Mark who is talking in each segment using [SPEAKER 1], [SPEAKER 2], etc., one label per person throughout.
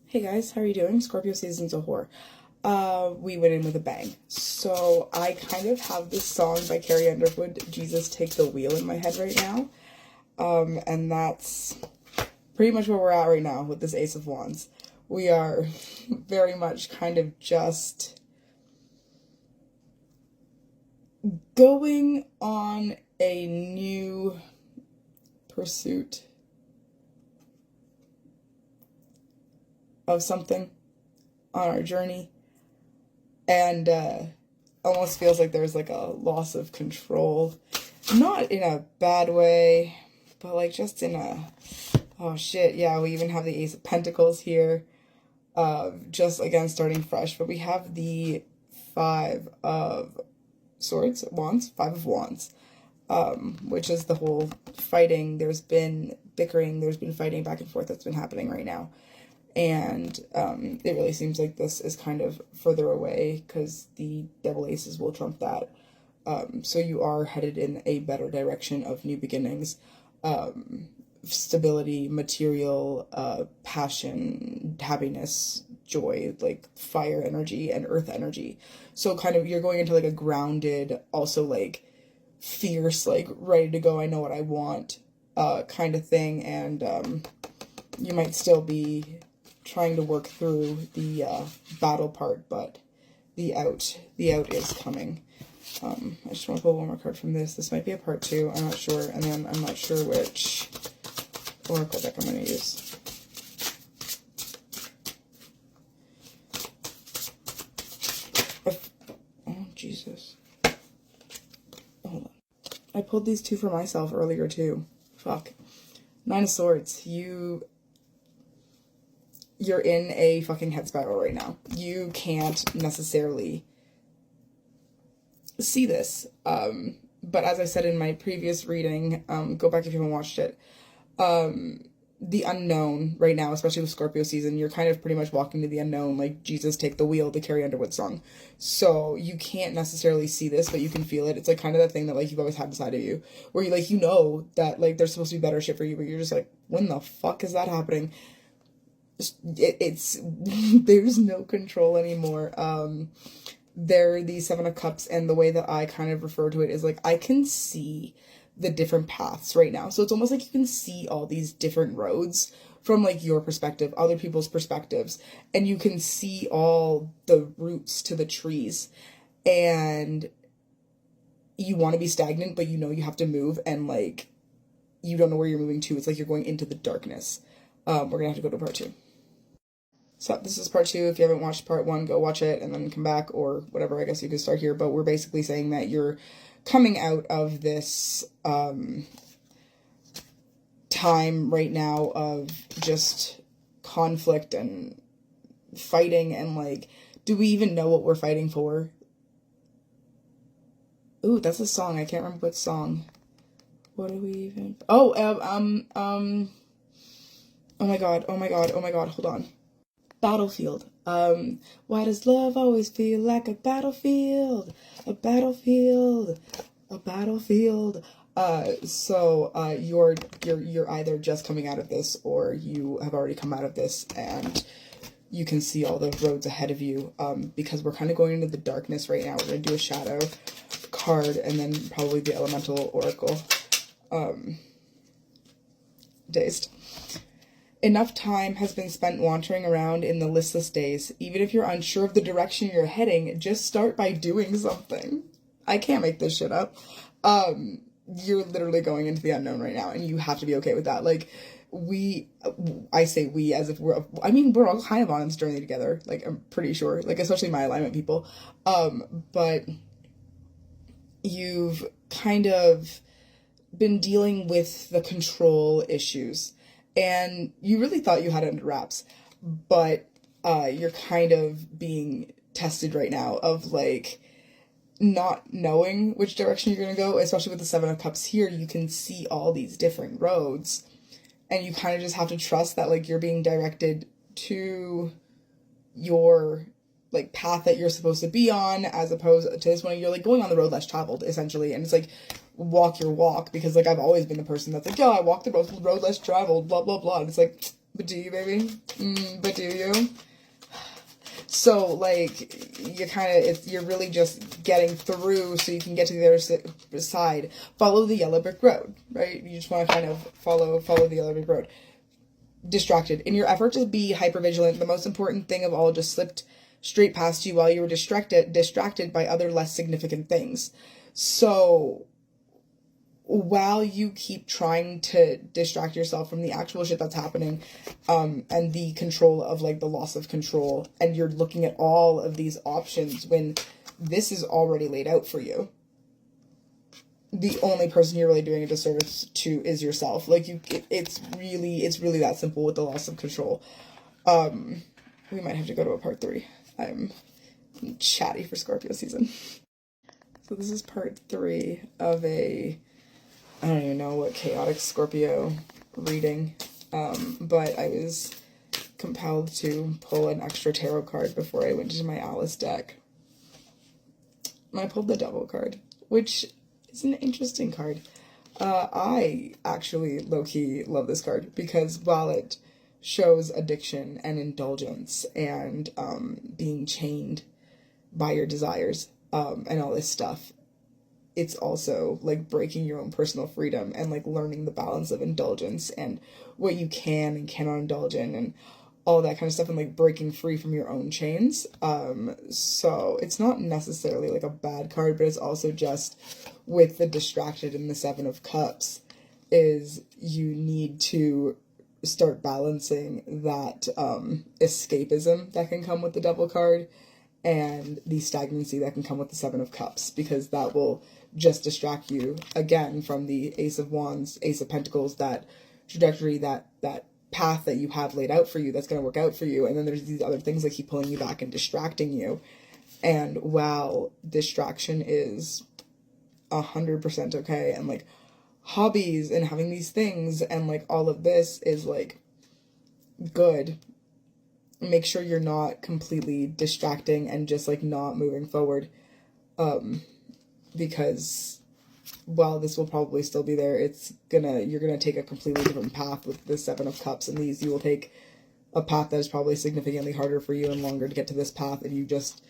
[SPEAKER 1] Hey guys, how are you doing? Scorpio season's a whore. We went in with a bang. So I kind of have this song by Carrie Underwood, Jesus Take the Wheel, in my head right now. And that's pretty much where we're at right now with this Ace of Wands. We are very much kind of just going on a new pursuit of something on our journey, and almost feels like there's like a loss of control, not in a bad way, but like just in a, oh shit, yeah, we even have the Ace of Pentacles here, just again starting fresh. But we have the Five of Swords, Wands, Five of Wands, which is the whole fighting. There's been bickering, there's been fighting back and forth that's been happening right now. And it really seems like this is kind of further away because the double aces will trump that. So you are headed in a better direction of new beginnings, stability, material, passion, happiness, joy, like fire energy and earth energy. So kind of you're going into like a grounded, also like fierce, like ready to go, I know what I want kind of thing. And you might still be trying to work through the battle part, but the out is coming. I just want to pull one more card from this. This might be a part 2, I'm not sure, and then I'm not sure which oracle deck I'm going to use. Oh, Jesus. Hold on. I pulled these 2 for myself earlier, too. Fuck. Nine of Swords. You're in a fucking head spiral right now. You can't necessarily see this. But as I said in my previous reading, go back if you haven't watched it, the unknown right now, especially with Scorpio season, you're kind of pretty much walking to the unknown, like Jesus Take the Wheel, the Carrie Underwood song. So you can't necessarily see this, but you can feel it. It's like kind of that thing that like you've always had inside of you, where you like, you know that like there's supposed to be better shit for you, but you're just like, when the fuck is that happening? It's there's no control anymore. They're the Seven of Cups, and the way that I kind of refer to it is like I can see the different paths right now. So it's almost like you can see all these different roads from like your perspective, other people's perspectives, and you can see all the roots to the trees. And you want to be stagnant, but you know you have to move, and like you don't know where you're moving to. It's like you're going into the darkness. We're gonna have to go to part 2. So this is part 2. If you haven't watched part 1, go watch it and then come back, or whatever. I guess you could start here. But we're basically saying that you're coming out of this time right now of just conflict and fighting, and like, do we even know what we're fighting for? Ooh, that's a song. I can't remember what song. What do we even? Oh, oh my god, hold on. Battlefield. Why does love always feel like a battlefield? A battlefield. A battlefield. So you're either just coming out of this, or you have already come out of this, and you can see all the roads ahead of you, because we're kind of going into the darkness right now. We're going to do a shadow card, and then probably the elemental oracle. Dazed. Enough time has been spent wandering around in the listless days. Even if you're unsure of the direction you're heading, just start by doing something. I can't make this shit up. You're literally going into the unknown right now, and you have to be okay with that. Like, I say we as if we're all kind of on this journey together. Like, I'm pretty sure, like, especially my alignment people. But you've kind of been dealing with the control issues, and you really thought you had it under wraps, but you're kind of being tested right now of like not knowing which direction you're going to go, especially with the Seven of Cups here. You can see all these different roads, and you kind of just have to trust that like you're being directed to your like path that you're supposed to be on, as opposed to this one you're like going on the road less traveled essentially. And it's like, walk your walk, because like I've always been the person that's like, yeah, I walked the road less traveled, blah blah blah, and it's like, But do you, baby? But do you? So, like, you're really just getting through so you can get to the other side. Follow the yellow brick road, right? You just want to kind of follow the yellow brick road. Distracted. In your effort to be hypervigilant, the most important thing of all just slipped straight past you while you were distracted by other less significant things. So, while you keep trying to distract yourself from the actual shit that's happening, and the control of, like, the loss of control, and you're looking at all of these options when this is already laid out for you, the only person you're really doing a disservice to is yourself. Like, it's really that simple with the loss of control. We might have to go to a part 3. I'm chatty for Scorpio season. So this is part 3 of I don't even know what chaotic Scorpio reading, but I was compelled to pull an extra tarot card before I went into my Alice deck. And I pulled the Devil card, which is an interesting card. I actually low-key love this card because while it shows addiction and indulgence and being chained by your desires and all this stuff, it's also, like, breaking your own personal freedom and, like, learning the balance of indulgence and what you can and cannot indulge in and all that kind of stuff, and, like, breaking free from your own chains. So it's not necessarily, like, a bad card, but it's also just with the Distracted and the Seven of Cups is you need to start balancing that escapism that can come with the Devil card and the stagnancy that can come with the Seven of Cups, because that will just distract you again from the Ace of Wands, Ace of Pentacles, that trajectory, that path that you have laid out for you that's going to work out for you. And then there's these other things that keep pulling you back and distracting you. And while distraction is 100% okay, and, like, hobbies and having these things and, like, all of this is, like, good, make sure you're not completely distracting and just, like, not moving forward, because while this will probably still be there, you're gonna take a completely different path with the Seven of Cups, and these you will take a path that is probably significantly harder for you and longer to get to this path, and you just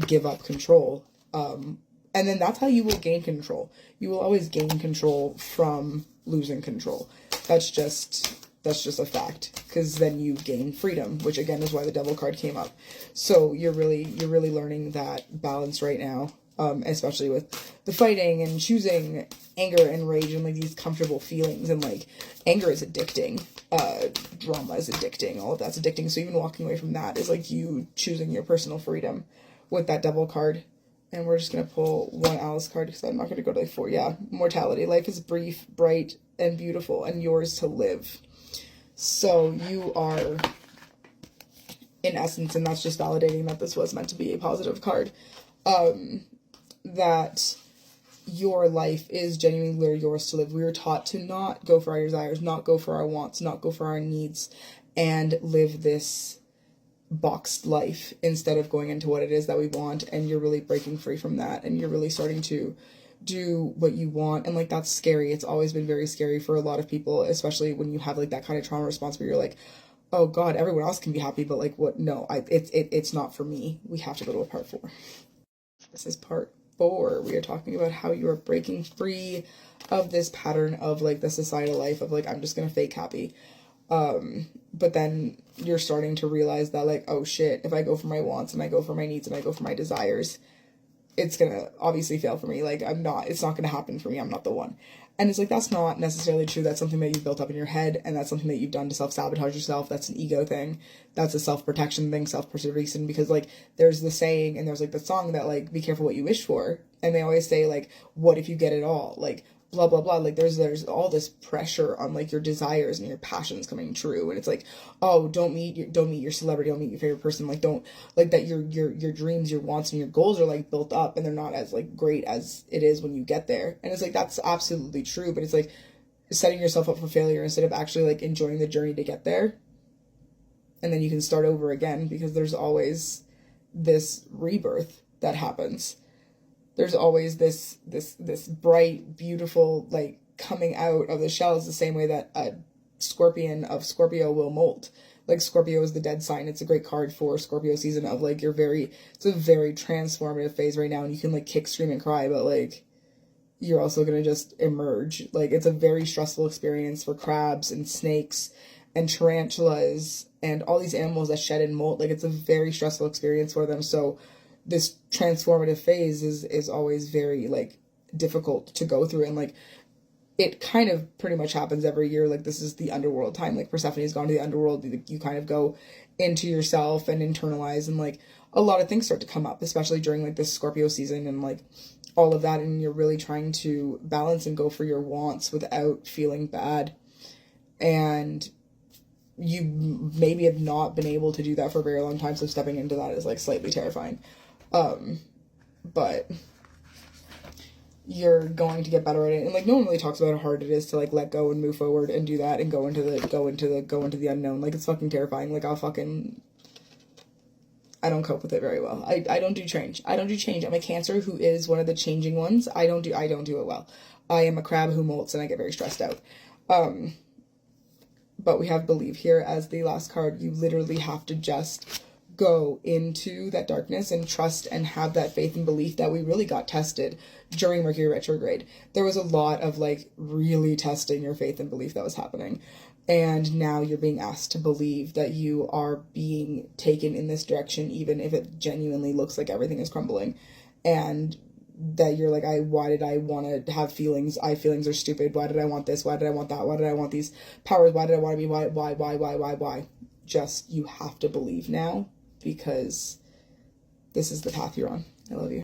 [SPEAKER 1] give up control, and then that's how you will gain control. You will always gain control from losing control. That's just a fact, because then you gain freedom, which again is why the Devil card came up. So you're really learning that balance right now, especially with the fighting and choosing anger and rage and, like, these comfortable feelings. And, like, anger is addicting, drama is addicting, all of that's addicting. So even walking away from that is, like, you choosing your personal freedom with that Devil card. And we're just going to pull one Alice card because I'm not going to go to, like, 4. Yeah, mortality. Life is brief, bright, and beautiful, and yours to live. So you are, in essence, and that's just validating that this was meant to be a positive card, that your life is genuinely yours to live. We were taught to not go for our desires, not go for our wants, not go for our needs, and live this boxed life instead of going into what it is that we want. And you're really breaking free from that, and you're really starting to do what you want. And, like, that's scary. It's always been very scary for a lot of people, especially when you have, like, that kind of trauma response where you're like, oh god, everyone else can be happy, but, like, what? No, it's not for me. We have to go to a part 4. This is part 4. We are talking about how you are breaking free of this pattern of, like, the societal life of, like, I'm just gonna fake happy. But then you're starting to realize that, like, oh shit, if I go for my wants and I go for my needs and I go for my desires, it's gonna obviously fail for me. Like, it's not gonna happen for me. I'm not the one. And it's like, that's not necessarily true. That's something that you've built up in your head, and that's something that you've done to self-sabotage yourself. That's an ego thing. That's a self-protection thing, self-preservation, because, like, there's the saying, and there's, like, the song that, like, be careful what you wish for. And they always say, like, what if you get it all? Like, blah, blah, blah. Like, there's all this pressure on, like, your desires and your passions coming true. And it's like, oh, don't meet your celebrity, don't meet your favorite person. Like, don't, like, that your dreams, your wants, and your goals are, like, built up, and they're not as, like, great as it is when you get there. And it's like, that's absolutely true. But it's like setting yourself up for failure instead of actually, like, enjoying the journey to get there. And then you can start over again, because there's always this rebirth that happens. There's always this bright, beautiful, like, coming out of the shell. Is the same way that a Scorpion of Scorpio will molt. Like, Scorpio is the dead sign. It's a great card for Scorpio season of, like, it's a very transformative phase right now, and you can, like, kick, scream, and cry, but, like, you're also gonna just emerge. Like, it's a very stressful experience for crabs and snakes and tarantulas and all these animals that shed and molt. Like, it's a very stressful experience for them, so this transformative phase is always very, like, difficult to go through, and, like, it kind of pretty much happens every year. Like, this is the underworld time. Like, Persephone's gone to the underworld. You kind of go into yourself and internalize, and, like, a lot of things start to come up, especially during, like, this Scorpio season and, like, all of that. And you're really trying to balance and go for your wants without feeling bad. And you maybe have not been able to do that for a very long time. So stepping into that is, like, slightly terrifying. But you're going to get better at it, and, like, no one really talks about how hard it is to, like, let go and move forward and do that and go into the unknown. Like, it's fucking terrifying. Like, I don't cope with it very well. I don't do change. I'm a Cancer who is one of the changing ones. I don't do it well. I am a crab who molts, and I get very stressed out. But we have Believe here as the last card. You literally have to just go into that darkness and trust and have that faith and belief that we really got tested during Mercury retrograde. There was a lot of, like, really testing your faith and belief that was happening. And now you're being asked to believe that you are being taken in this direction, even if it genuinely looks like everything is crumbling. And that you're like, why did I want to have feelings? Feelings are stupid. Why did I want this? Why did I want that? Why did I want these powers? Why did I want to be? Why? Just, you have to believe now, because this is the path you're on. I love you.